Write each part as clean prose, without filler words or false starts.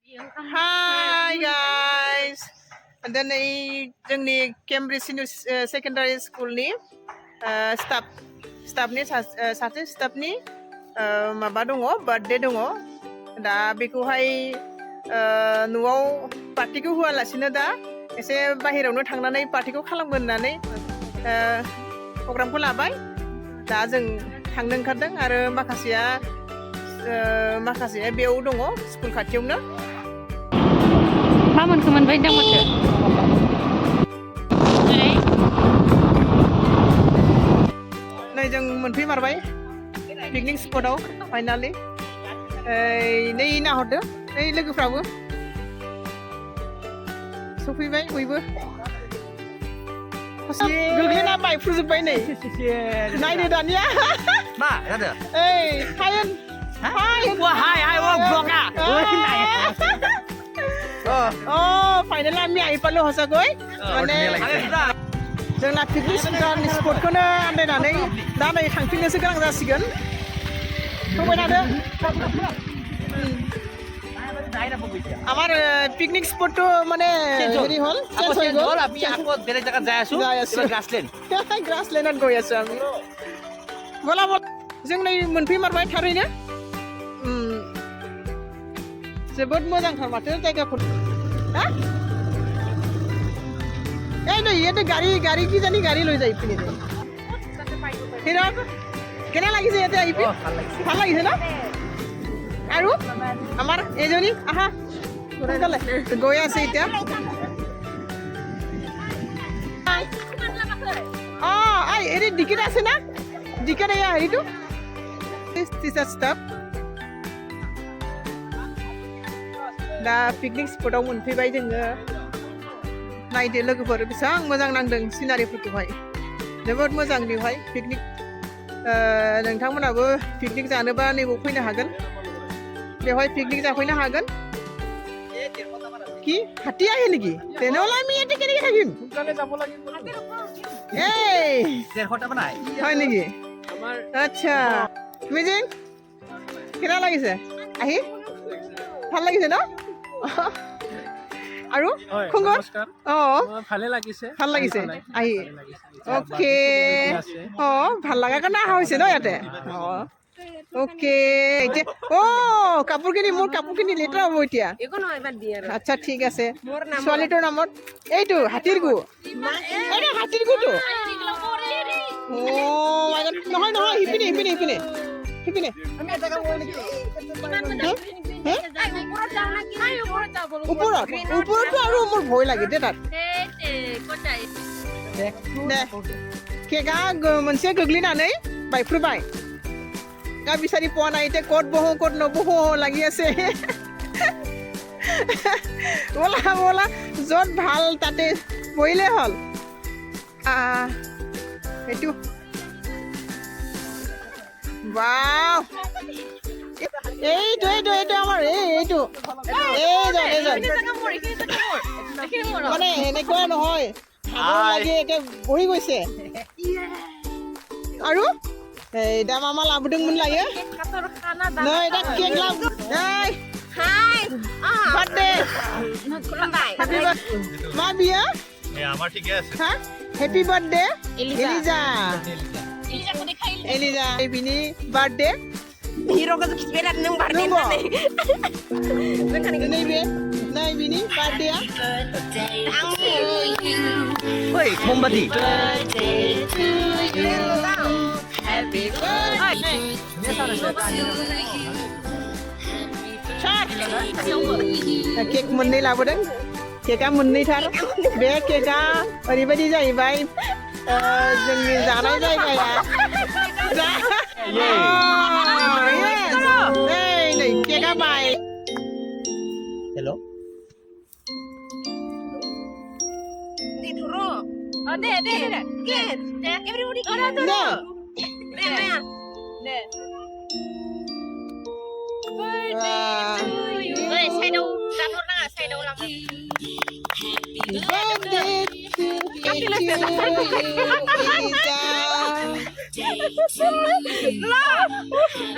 Hi guys. Diनै जोंनि Cambridge secondary स्कुलनि स्टाफनि सासे स्टाफनि माबा दङ बार्थडे दङ दा बेखौहाय न'आव पार्टिखौ होआलासिनो दा एसे बाहेरावनो थांनानै पार्टिखौ खालामगोन होननानै प्रग्रामखौ लाबाय दा जों थांनो ओंखारदों आरो माखासेया बेयाव दङ स्कुल खाथियावनो मा मोनखो मोनबाय दां माथो नै जों मोनफैमारबाय पिकनिक स्पटआव फाइनालि नै नाहरदो नै लोगोफ्राबो सफैबाय बयबो गोग्लैना बायफ्रुजोब्बाय नै नायदो दानिया मा जादों ओइ हायेन हाय ब्लगा फाइनाल आम्ही आइपालो हसाखै माने जोंना पिकनिक स्पटखौनो आन्दायनानै दा नै थांफिननोसो गोनां जासिगोन फैबाय थादो আমার পিকনিক স্পটটো মানে হেৰি হল চেঞ্জ হৈ গ'ল আমি আকৌ বেলেগ জায়গাত যাই আছো গ্ৰাছলেণ্ডত গৈ আছো আমি বলা जों नै मोनफैमारबाय थारैनो जोबोद मोजांथार माथो जायगाफोर এই नै ইয়াতে গাড়ী কি জানি গাড়ী লৈ যায় পিনে হিৰক কেনে লাগিছে ইয়াতে আহি ভাল লাগিছে ন আৰু আমাৰ এজনী আহা গৈ আছে এতিয়া হেৰি ডিকিট আছে না ডিকিট এয়া হেৰিটো টিচাৰ ষ্টাফ दा पिकनिक स्पटआव मोनफैबाय जोङो नायदो लोगोफोर बेसेबां मोजां नांदों सिनारिफोरखौहाय जोबोद मोजां बेवहाय पिकनिक नोंथांमोनाबो पिकनिक जानोबा नैबाव फैनो हागोन बेवहाय पिकनिक जाफैनो हागोन কি হাতী আহে নেকি তেনেহ'লে আমি ইয়াতে কেনেকৈ থাকিম সোনকালে যাব লাগিব এই 150 টা বনাই হয় নেকি আচ্ছা মিজিং কেনে লাগিছে আহি ভাল লাগিছে ন আৰু খবৰ ভালে লাগিছে আহি ওকে ভাল লগা কাৰণে অহা হৈছে ন ইয়াতে ওকে এতিয়া কাপোৰখিনি মোৰ কাপোৰখিনি লেতেৰা হ'ব এতিয়া আচ্ছা ঠিক আছে ছোৱালীটোৰ নামত এইটো হাতীৰ গু হাতীৰ গুটো নহয় সিপিনে ওপৰতো আৰু মোৰ ভয় লাগে দে তাত কেগা मोनसे गोग्लैनानै बायफ्रुबाय दा बिसारि পোৱা নাই এতিয়া ক'ত বহো ক'ত নবহো লাগি আছে বলা য'ত ভাল তাতে বহিলে হ'ল এইটো বাও এইটো আমাৰ এইটো মানে এনেকুৱা নহয় লাগি একে বহি গৈছে আৰু दा मामा लाबोदोंमोन लायो नै दा केक लाबो नै हाय बार्थडे खुलुमबाय हैप्पी बार्थडे मा बियो আমার ঠিকই আছে হ্যাঁ हैप्पी बार्थडे एलिजा बिनि बार्थडे हिरोखौ बेला नों बार्थडे होननानै नै बिनि बार्थडेआ ओइ मोमबाति Happy birthday. केक मोननै लाबोदों केकआ मोननैथार बे केकआ ओरैबायदि जाहैबाय जोंनि जानाय जायगाया नै केकआ बाय हेल' deh everybody saya đâu dapur na saya đâu làm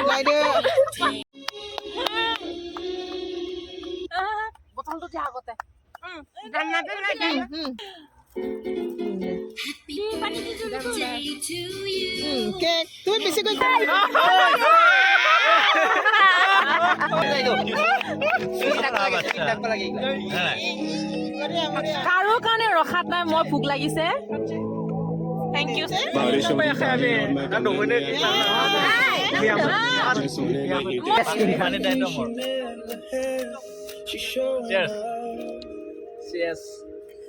Lại đưa কপালটো দিয়া আগতে জানা পেলাই কেক তুমি বেছিকৈ কাৰো কাৰণে ৰখাত নাই মই ভোক লাগিছে থেংক ইউ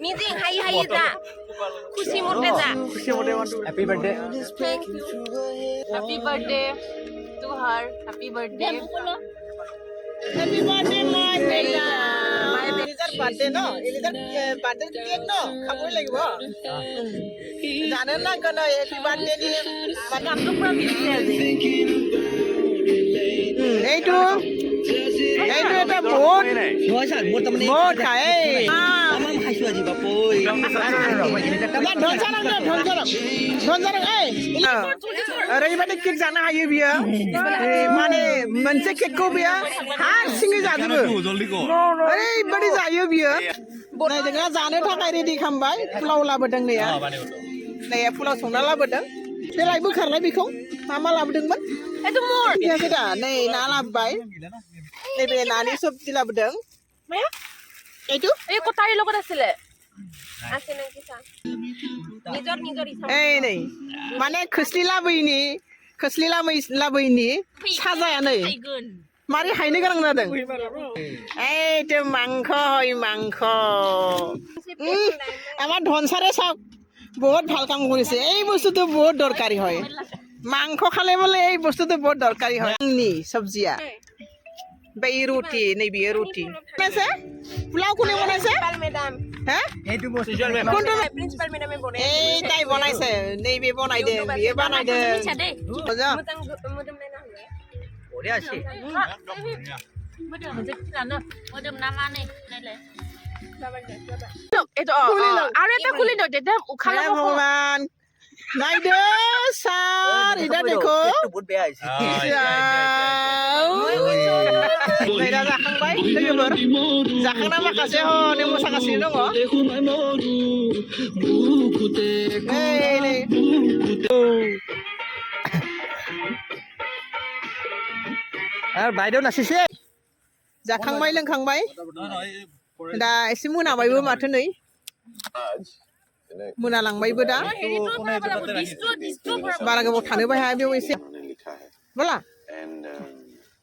নিজে হাই হাই যা খুশি মতে যা happy birthday thank you happy birthday to her happy birthday Happy birthday, my Bella. Elizar birthday no? Elizar birthday cake no? Khamoi lagibo. Jane na kono happy birthday ni গানটো পুৰা মিলিছে আজি এইটো এটা বহুত বহুত খায় ओरैबायदि केक जानो हायो बियो माने मोनसे केकखौ बियो हारसिङै जाजोबो ओरैबायदि जायो बियो नै जोंहा जानो थाखाय रेडि खालामबाय पुलाव लाबोदों नैया नै पुलाव संना लाबोदों देलाय बोखारलाय बेखौ मा लाबोदोंमोन এইটো মোৰ फैयाखै दा नै ना लाबोबाय नैबे नानि सबजि लाबोदों এইটো এই কটাৰীৰ লগত আছিলে আছে নেকি চা নিজৰ ইচ্ছা এই नै মানে खोस्लि लाबोयिनि साजाया नै मारै हायनो गोनां जादों এইটো মাংস হয় মাংস আমাৰ ধনচাৰে চাওক বহুত ভাল কাম কৰিছে এই বস্তুটো বহুত দৰকাৰী হয় মাংস খালে বোলে এই বস্তুটো বহুত দৰকাৰী হয় নি চব্জিয়া बै रुटि नैबे रुटि बनाइছে পোলাও কোনে বনাইছে মেডাম হে এইটো বস্তু কোনটো প্ৰিন্সিপাল মেডামে বনাই এই তাই বনাইছে नैबे बनाइदों बियो बानायदों मोजां मोदोम नायना होलाय বঢ়িয়া আছে मोदोम ना माने नायलाय এইটো আৰু এটা খুলি দিও তেতিয়া উখালা হে ভগৱান নাইদো সার এটা দেখো বহুত বেয়া হৈছে Naidah जाखांबाय लोगोफोर जाखांना माखासे हनै मोसागासिनो दङ नै আৰু বাইদেউ নাচিছে जाखांबाय लोंखांबाय दा एसे मोनाबायबो माथो नै मोनालांबायबो दा बारा गोबाव थानोबो हाया बेयाव एसे बोला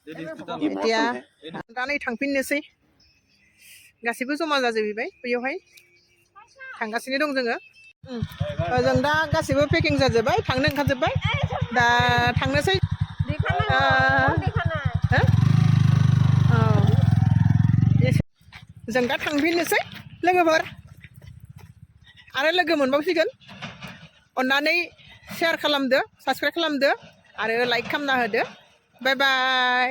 এতিয়া दा नै थांफिननोसै गासैबो जमा जाजोबबाय बैयावहाय थांगासिनो दं जोङो जों दा गासैबो पेकिं जाजोब्बाय थांनो ओंखारजोब्बाय दा थांनोसै जों दा थांफिननोसै लोगोफोर आरो लोगो मोनबावसिगोन अन्नानै शेयार खालामदो साबस्क्राइब खालामदो आरो लाइक खालामना होदो बाय बाय